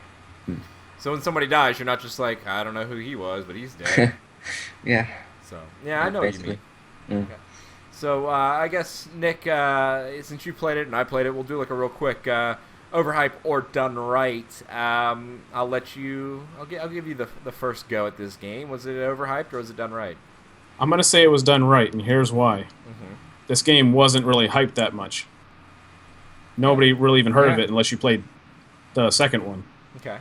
So when somebody dies, you're not just like, I don't know who he was, but he's dead. Yeah. So yeah, I know basically. what you mean. Okay. So I guess Nick, since you played it and I played it, we'll do like a real quick overhype or done right. I'll give you the first go at this game. Was it overhyped or was it done right? I'm gonna say it was done right, and here's why. This game wasn't really hyped that much. Nobody really even heard of it unless you played the second one. Okay.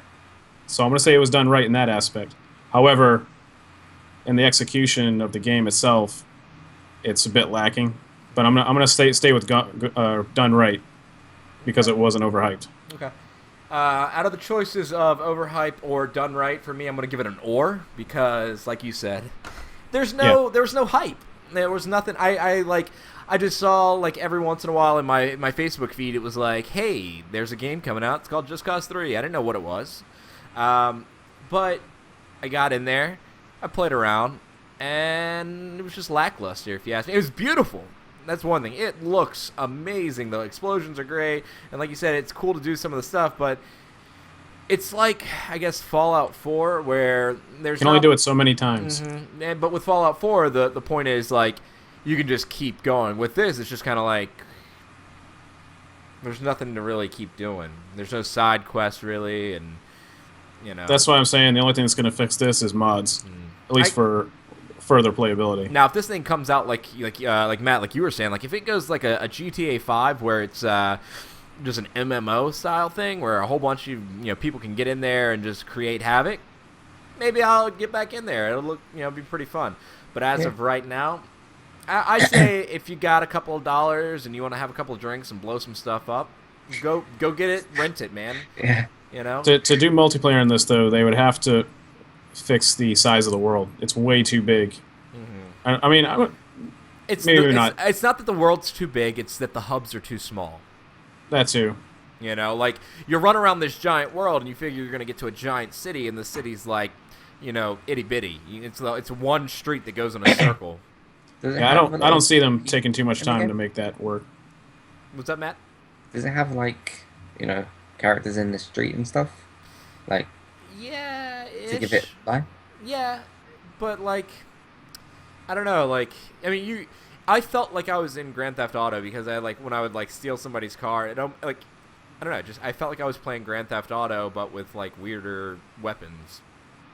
So I'm gonna say it was done right in that aspect. However, in the execution of the game itself, it's a bit lacking. But I'm gonna stay with done right because it wasn't overhyped. Okay. Out of the choices of overhype or done right, for me, I'm gonna give it an or because, like you said, there was no hype. There was nothing. I just saw like every once in a while in my Facebook feed, it was like, hey, there's a game coming out. It's called Just Cause 3. I didn't know what it was, but I got in there, I played around, and it was just lackluster. If you ask me, it was beautiful. That's one thing. It looks amazing. The explosions are great, and like you said, it's cool to do some of the stuff, but it's like, I guess, Fallout 4, where there's You can only do it so many times. But with Fallout 4, the point is, like, you can just keep going. With this, it's just kind of like, there's nothing to really keep doing. There's no side quest, really, and, you know. That's why I'm saying the only thing that's going to fix this is mods, at least for further playability. Now, if this thing comes out like Matt, like you were saying, like if it goes like a GTA 5 where it's just an MMO style thing where a whole bunch of people can get in there and just create havoc, maybe I'll get back in there. It'll look be pretty fun. But as of right now, I say if you got a couple of dollars and you want to have a couple of drinks and blow some stuff up, go get it, rent it, man. Yeah. To do multiplayer in this though, they would have to fix the size of the world. It's way too big. I mean, it's not that the world's too big, it's that the hubs are too small. That too. Like you run around this giant world and you figure you're going to get to a giant city, and the city's like, itty bitty. It's one street that goes in a circle. Yeah, I don't see them taking too much time to make that work. What's that, Matt? Does it have like, characters in the street and stuff? Like Yeah, to give it life? Yeah, but like, I don't know. Like, I mean, I felt like I was in Grand Theft Auto because I like when I would like steal somebody's car. Like, I don't know. Just I felt like I was playing Grand Theft Auto, but with like weirder weapons.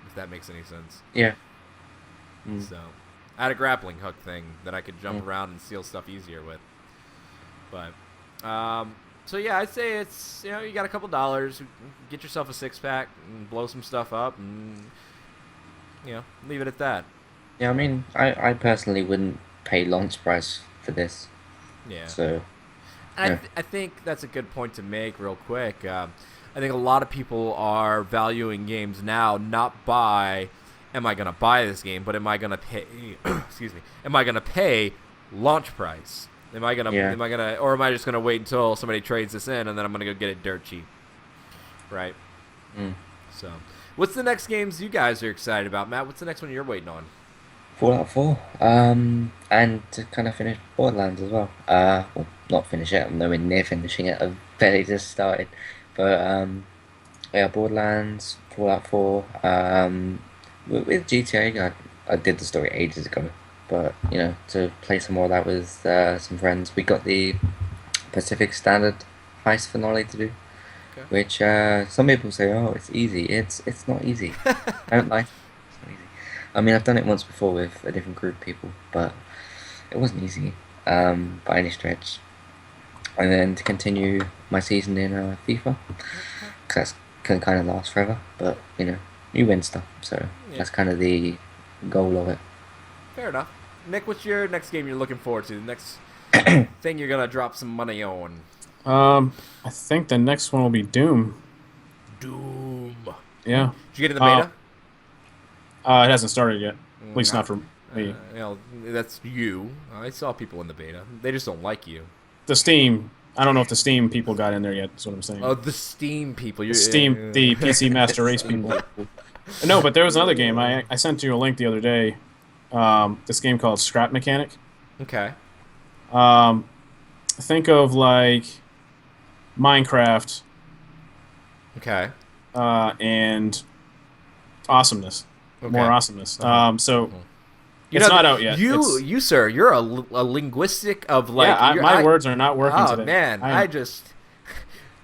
If that makes any sense. Yeah. So, I had a grappling hook thing that I could jump around and steal stuff easier with. But, so yeah, I'd say it's, you got a couple dollars, get yourself a 6-pack and blow some stuff up and, leave it at that. Yeah, I mean, I personally wouldn't pay launch price for this. Yeah. So, I think that's a good point to make real quick. I think a lot of people are valuing games now not by, am I going to buy this game, but am I going to pay, excuse me, am I going to pay launch price? Am I gonna, or am I just gonna wait until somebody trades this in and then I'm gonna go get it dirt cheap, right? So, what's the next games you guys are excited about, Matt? What's the next one you're waiting on? Fallout 4, and to kind of finish Borderlands as well. Well, not finish it. I'm nowhere near finishing it. I've barely just started, but yeah, Borderlands, Fallout 4. With GTA, I did the story ages ago. But, to play some more of that with some friends. We got the Pacific Standard heist finale to do. Okay. Which some people say, oh, it's easy. It's not easy. I don't like it. It's not easy. I mean, I've done it once before with a different group of people, but it wasn't easy by any stretch. And then to continue my season in FIFA, because that can kind of last forever. But, you win stuff. So that's kind of the goal of it. Fair enough. Nick, what's your next game you're looking forward to? The next thing you're gonna drop some money on? I think the next one will be Doom. Doom. Yeah. Did you get in the beta? It hasn't started yet. At least not for me. That's you. I saw people in the beta. They just don't like you. The Steam. I don't know if the Steam people got in there yet. That's what I'm saying. Oh, the Steam people. The PC Master Race people. No, but there was another game. I sent you a link the other day. This game called Scrap Mechanic. Okay. Think of like Minecraft. Okay. And awesomeness. Okay. More awesomeness. So it's not out yet. You sir, you're a linguistic of like. Yeah, my words are not working today. Oh man,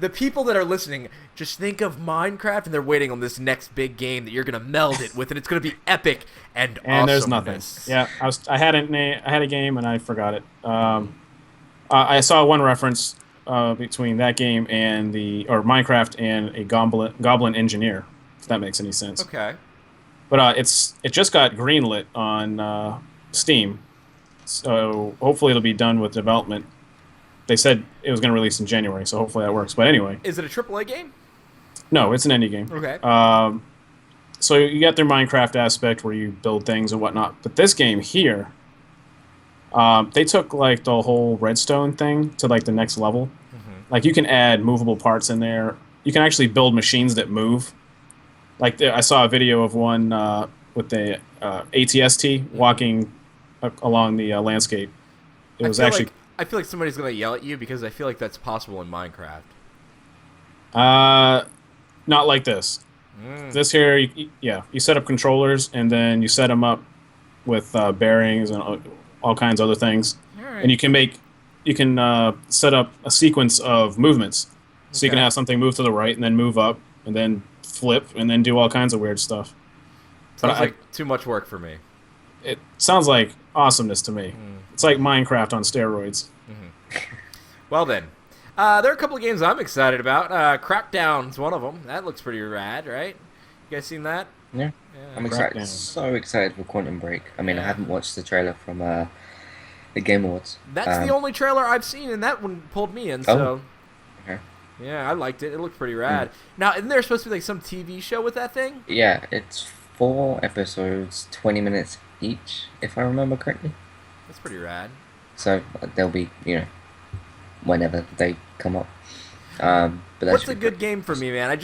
the people that are listening just think of Minecraft and they're waiting on this next big game that you're gonna meld it with, and it's gonna be epic and there's nothing. Yeah, I had a game and I forgot it. I saw one reference between that game and Minecraft and a Goblin Engineer. If that makes any sense. Okay. But it just got greenlit on Steam, so hopefully it'll be done with development. They said it was going to release in January, so hopefully that works. But anyway. Is it a AAA game? No, it's an indie game. Okay. So you got their Minecraft aspect where you build things and whatnot. But this game here, they took like the whole redstone thing to like the next level. Mm-hmm. Like you can add movable parts in there. You can actually build machines that move. Like I saw a video of one with the ATST walking along the landscape. It was actually... I feel like somebody's going to yell at you because I feel like that's possible in Minecraft. Not like this. This here, you set up controllers and then you set them up with bearings and all kinds of other things. Right. And you can set up a sequence of movements. So you can have something move to the right and then move up and then flip and then do all kinds of weird stuff. Sounds like too much work for me. It sounds like awesomeness to me. It's like Minecraft on steroids. Mm-hmm. Well then, there are a couple of games I'm excited about. Crackdown's one of them. That looks pretty rad, right? You guys seen that? Yeah. I'm excited. So excited for Quantum Break. I mean, I haven't watched the trailer from the Game Awards. That's the only trailer I've seen, and that one pulled me in. So, okay. Yeah, I liked it. It looked pretty rad. Now, isn't there supposed to be like some TV show with that thing? Yeah, it's 4 episodes, 20 minutes each, if I remember correctly. That's pretty rad. So they'll be, whenever they come up. But what's a good game for me, man? I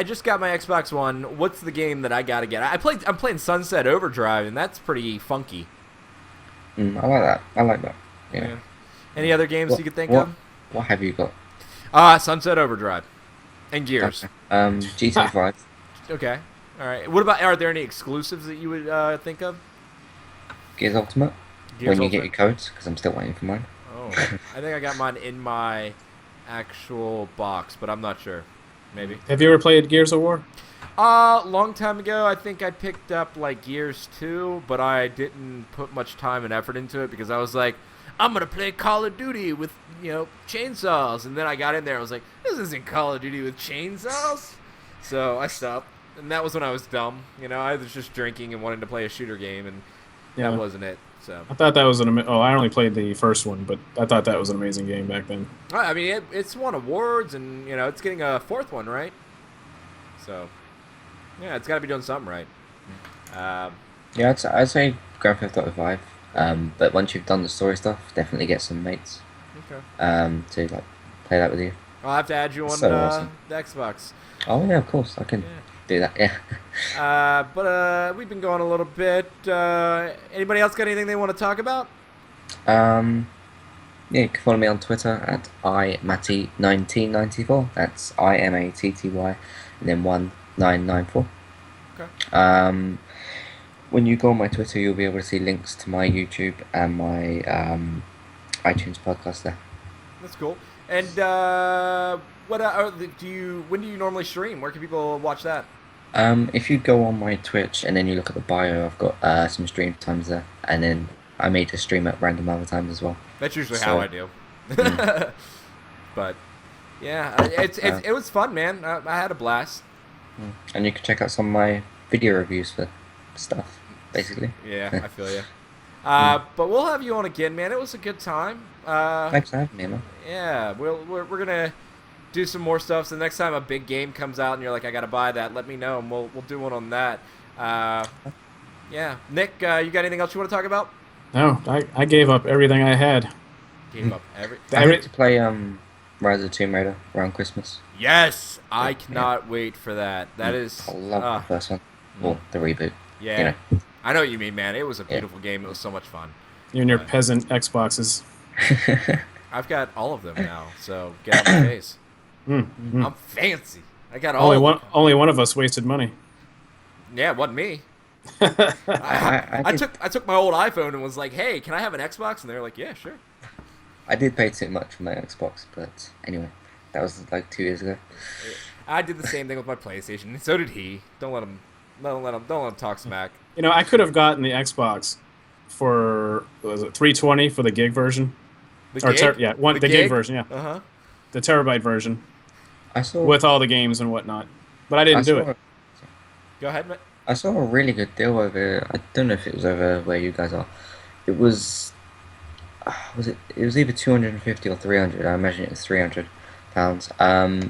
just got my Xbox One. What's the game that I gotta get? I'm playing Sunset Overdrive, and that's pretty funky. I like that. Yeah. Any other games you could think of? What have you got? Sunset Overdrive. And Gears. Okay. GTA 5. Okay. All right. What about, are there any exclusives that you would think of? Gears Ultimate. Gears When you get Ultimate? your codes, because I'm still waiting for mine. Oh, I think I got mine in my actual box, but I'm not sure. Maybe. Have you ever played Gears of War? Long time ago, I think I picked up like Gears 2, but I didn't put much time and effort into it because I was like, I'm gonna play Call of Duty with, chainsaws, and then I got in there, I was like, this isn't Call of Duty with chainsaws, so I stopped, and that was when I was dumb. I was just drinking and wanting to play a shooter game, and Yeah. that wasn't it. So I thought that was I only played the first one, but I thought that was an amazing game back then. I mean, it's won awards, and it's getting a fourth one, right? So yeah, it's got to be doing something right. Yeah, I'd say Grand Theft Auto 5. But once you've done the story stuff, definitely get some mates. Okay. To like play that with you. I'll have to add you on So awesome. the Xbox. Oh yeah, of course I can do that. Yeah. But we've been going a little bit. Anybody else got anything they want to talk about? Yeah, you can follow me on Twitter at imatty1994. That's IMATTY and then 1994. Okay. When you go on my Twitter, you'll be able to see links to my YouTube and my iTunes podcast there. That's cool. And when do you normally stream? Where can people watch that? If you go on my Twitch and then you look at the bio, I've got some stream times there, and then I may just stream at random other times as well. That's usually So- how I do. But yeah, it was fun, man. I had a blast. And you can check out some of my video reviews for stuff, basically. Yeah, I feel you. But we'll have you on again, man. It was a good time. Thanks for having me, man. Yeah, we're gonna do some more stuff. So the next time a big game comes out and you're like, I gotta buy that, let me know, and we'll do one on that. Yeah, Nick, you got anything else you want to talk about? No, I gave up everything I had. Gave up I hope to play Rise of the Tomb Raider around Christmas. Yes, I cannot wait for that. That is. I love the first one. Or the reboot. Yeah, I know what you mean, man. It was a beautiful game. It was so much fun. You and your peasant Xboxes. I've got all of them now, so get out of my face. I'm fancy. I got all. Only one of us wasted money. Yeah, it wasn't me. I I did- took my old iPhone and was like, "Hey, can I have an Xbox?" And they were like, "Yeah, sure." I did pay too much for my Xbox, but anyway, that was like 2 years ago. I did the same thing with my PlayStation, and so did he. Don't let him talk smack. I could have gotten the Xbox for was it $320 for the gig version? The Or gig? the gig version, yeah, Uh huh. the terabyte version I saw with all the games and whatnot. But I didn't do it. Go ahead, mate. I saw a really good deal over. I don't know if it was over where you guys are. It was. It was either 250 or 300. I imagine it was £300.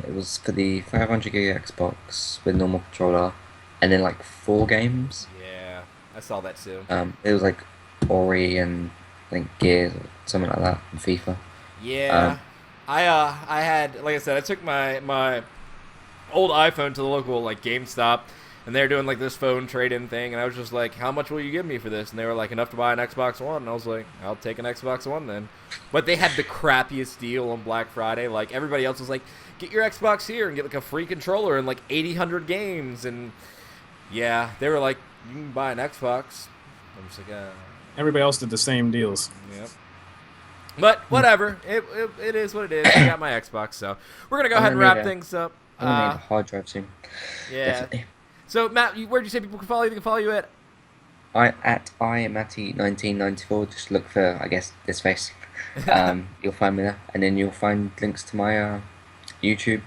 It was for the 500 gig Xbox with normal controller, and then like 4 games. Yeah, I saw that too. It was like Ori and I think Gears or something like that, and FIFA. Yeah, I had, like I said, I took my old iPhone to the local like GameStop, and they were doing like this phone trade-in thing, and I was just like, "How much will you give me for this?" And they were like, "Enough to buy an Xbox One." And I was like, "I'll take an Xbox One then." But they had the crappiest deal on Black Friday. Like everybody else was like, "Get your Xbox here and get like a free controller and like 800 games." And yeah, they were like, "You can buy an Xbox." I'm just like, Everybody else did the same deals. Yep. But whatever, it is what it is. I got my Xbox, so we're gonna go ahead and wrap things up. I'm gonna need a hard drive soon. Yeah. Definitely. So Matt, where did you say people can follow you? They can follow you at. At imatty1994. Just look for, I guess, this face. You'll find me there, and then you'll find links to my YouTube,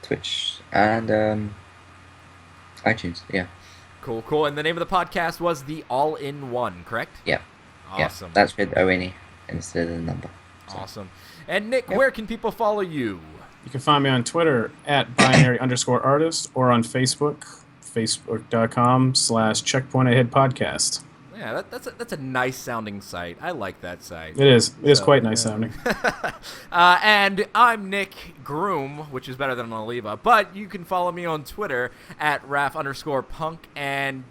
Twitch, and iTunes. Yeah. Cool. And the name of the podcast was The All-in-One, correct? Yeah. Awesome. Yeah, that's with ONE instead of the number. So. Awesome. And Nick, where can people follow you? You can find me on Twitter at binary_artist or on Facebook, facebook.com/checkpointaheadpodcast. Yeah, that's a nice sounding site. I like that site. It is. It is quite nice sounding. And I'm Nick Groom, which is better than Oliva. But you can follow me on Twitter at Raf_punk. And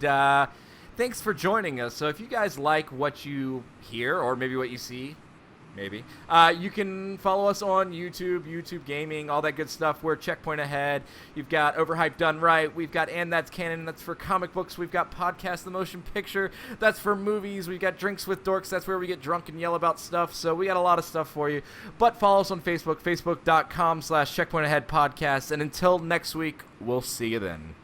thanks for joining us. So if you guys like what you hear or maybe what you see, Maybe. You can follow us on YouTube Gaming, all that good stuff. We're Checkpoint Ahead. You've got Overhype Done Right. We've got And That's Canon. That's for comic books. We've got Podcast The Motion Picture. That's for movies. We've got Drinks with Dorks. That's where we get drunk and yell about stuff. So we got a lot of stuff for you. But follow us on Facebook, facebook.com/Checkpoint Ahead Podcast. And until next week, we'll see you then.